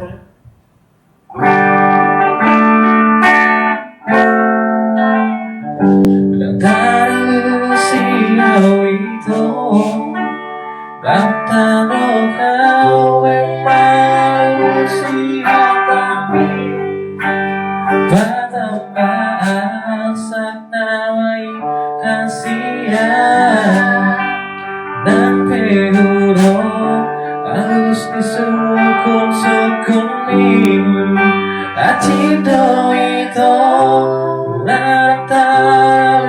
covernya. Dari usia itu Bantano kau manusia tapi Batambahan saknawai hasia Dan peduro harus disukun-sukun minggu Acido itu Narata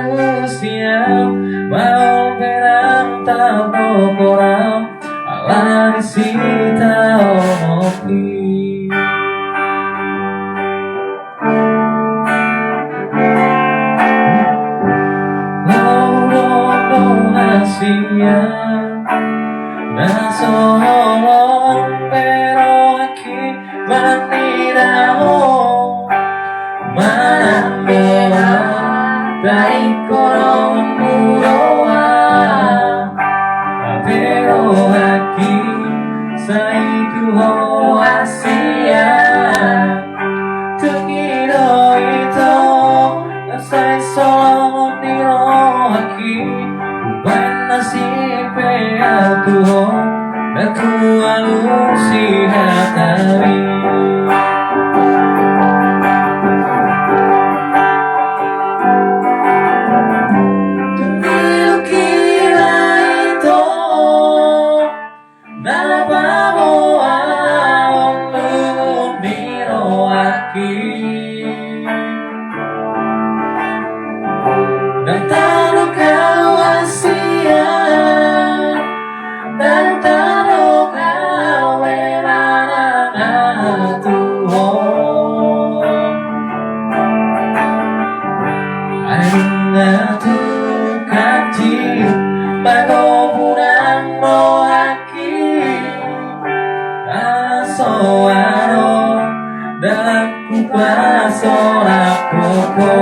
usia Mau perang tak berkorang Ala disita omopi Lolo hasia Nasolong pero aquí Manirao Manambela Dari korong muroa Pero aquí Saiku ho asia Tengiro ito Nasai solong niro aquí Bukan nasibe aku ho Aku alusi hatawi Dan taruh kau asia Dan taruh kau elana Tuhan Aina tu kaji Bago punang mo aki Asoano Dalam kuasa rapoko